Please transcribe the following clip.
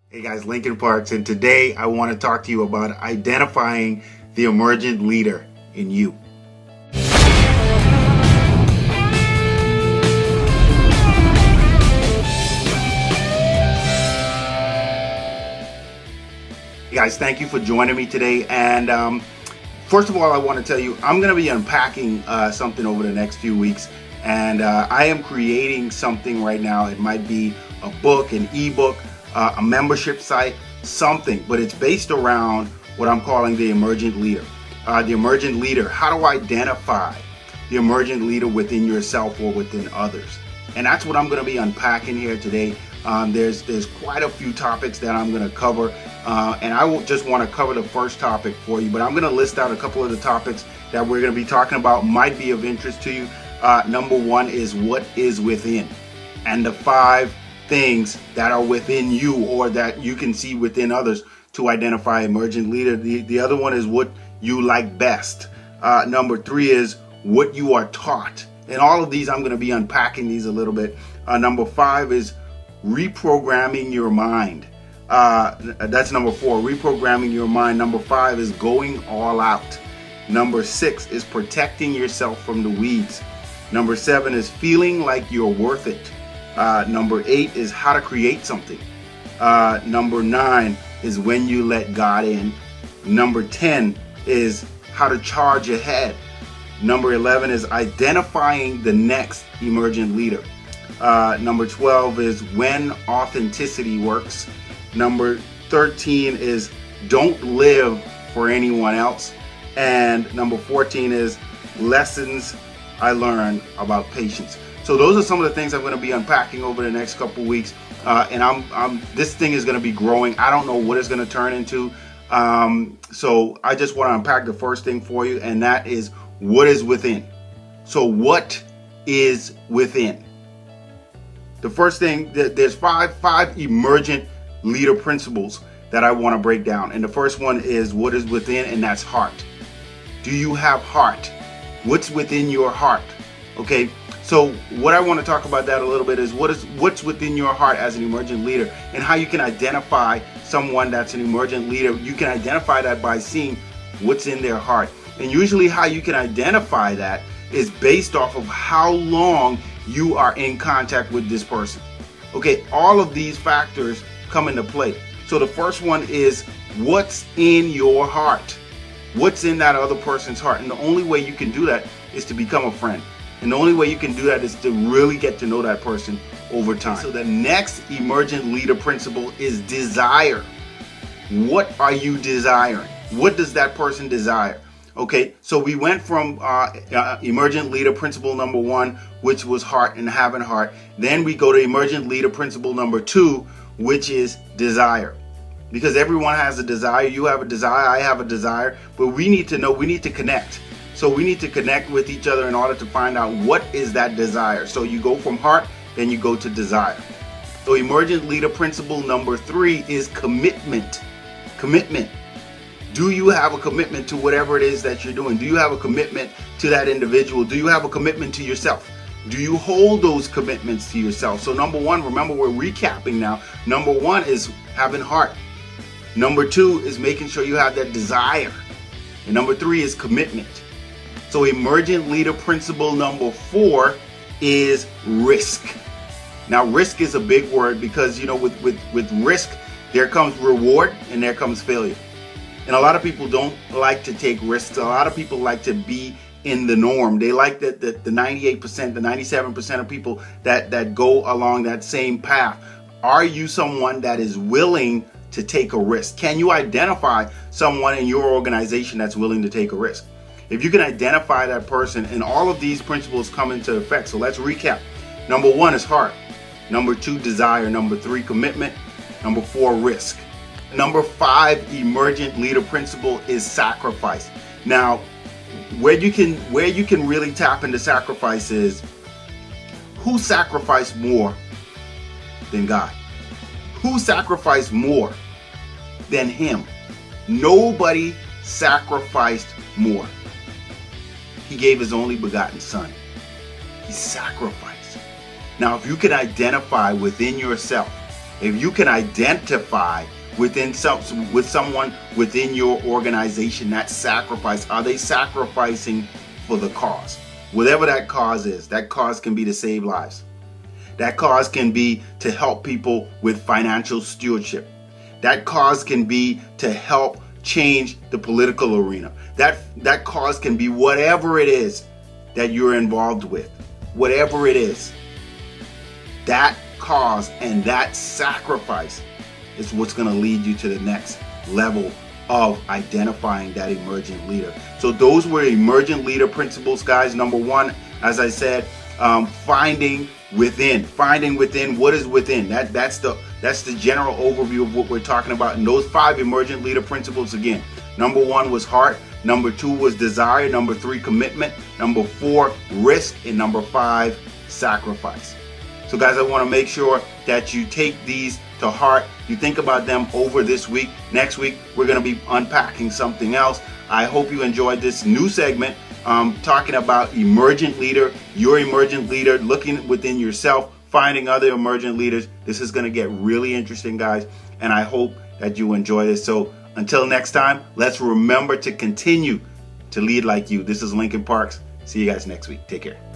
Hey guys, Lincoln Parks, and today I want to talk to you about identifying the emergent leader in you. Hey guys, thank you for joining me today. And first of all, I want to tell you I'm going to be unpacking something over the next few weeks, and I am creating something right now. It might be a book, an ebook, a membership site, something, but it's based around what I'm calling the emergent leader. The emergent leader, how to identify the emergent leader within yourself or within others. And that's what I'm going to be unpacking here today. There's quite a few topics that I'm going to cover, and I will just want to cover the first topic for you, but I'm going to list out a couple of the topics that we're going to be talking about might be of interest to you. Number one is what is within, and the 5 things that are within you or that you can see within others to identify emergent leader. The other one is what you like best. Number 3 is what you are taught. And all of these, I'm going to be unpacking these a little bit. Number 5 is reprogramming your mind. That's number 4, reprogramming your mind. Number 5 is going all out. Number 6 is protecting yourself from the weeds. Number 7 is feeling like you're worth it. Number 8 is how to create something. Number 9 is when you let God in. Number 10 is how to charge ahead. Number 11 is identifying the next emergent leader. Number 12 is when authenticity works. Number 13 is don't live for anyone else. And number 14 is lessons I learned about patience. So those are some of the things I'm going to be unpacking over the next couple weeks, and this thing is going to be growing. I don't know what it's going to turn into, so I just want to unpack the first thing for you, and that is what is within. So what is within? The first thing, there's five emergent leader principles that I want to break down, and the first one is what is within, and that's heart. Do you have heart? What's within your heart? Okay. So what I want to talk about that a little bit is what's within your heart as an emergent leader, and how you can identify someone that's an emergent leader. You can identify that by seeing what's in their heart. And usually how you can identify that is based off of how long you are in contact with this person. Okay, all of these factors come into play. So the first one is what's in your heart. What's in that other person's heart? And the only way you can do that is to become a friend. And the only way you can do that is to really get to know that person over time. So the next emergent leader principle is desire. What are you desiring? What does that person desire? Okay, so we went from emergent leader principle number 1, which was heart and having heart. Then we go to emergent leader principle number 2, which is desire. Because everyone has a desire. You have a desire, I have a desire, but we need to know, we need to connect. So we need to connect with each other in order to find out what is that desire. So you go from heart, then you go to desire. So emergent leader principle number 3 is commitment. Commitment. Do you have a commitment to whatever it is that you're doing? Do you have a commitment to that individual? Do you have a commitment to yourself? Do you hold those commitments to yourself? So number 1, remember we're recapping now. Number 1 is having heart. Number 2 is making sure you have that desire. And number 3 is commitment. So emergent leader principle number 4 is risk. Now risk is a big word because with risk there comes reward and there comes failure. And a lot of people don't like to take risks. A lot of people like to be in the norm. They like the 98%, the 97% of people that go along that same path. Are you someone that is willing to take a risk? Can you identify someone in your organization that's willing to take a risk? If you can identify that person, and all of these principles come into effect. So let's recap. Number 1 is heart. Number 2, desire. Number 3, commitment. Number 4, risk. Number 5 emergent leader principle is sacrifice. Now, where you can really tap into sacrifice is who sacrificed more than God? Who sacrificed more than him? Nobody sacrificed more. He gave his only begotten son. He sacrificed. Now, if you can identify within yourself If you can identify with someone within your organization that sacrifice, are they sacrificing for the cause? Whatever that cause is, that cause can be to save lives. That cause can be to help people with financial stewardship. That cause can be to help change the political arena. That cause can be whatever it is that you're involved with. Whatever it is, that cause and that sacrifice is what's going to lead you to the next level of identifying that emergent leader. So those were emergent leader principles, guys. Number one, as I said, finding within what is within. That's the general overview of what we're talking about. And those 5 emergent leader principles, again, number 1 was heart, number 2 was desire, number 3 commitment, number 4 risk, and number 5 sacrifice. So guys, I want to make sure that you take these to heart. You think about them over this week. Next week, we're going to be unpacking something else. I hope you enjoyed this new segment talking about emergent leader, your emergent leader, looking within yourself, finding other emergent leaders. This is going to get really interesting, guys, and I hope that you enjoy this. So until next time, let's remember to continue to lead like you. This is Lincoln Parks. See you guys next week. Take care.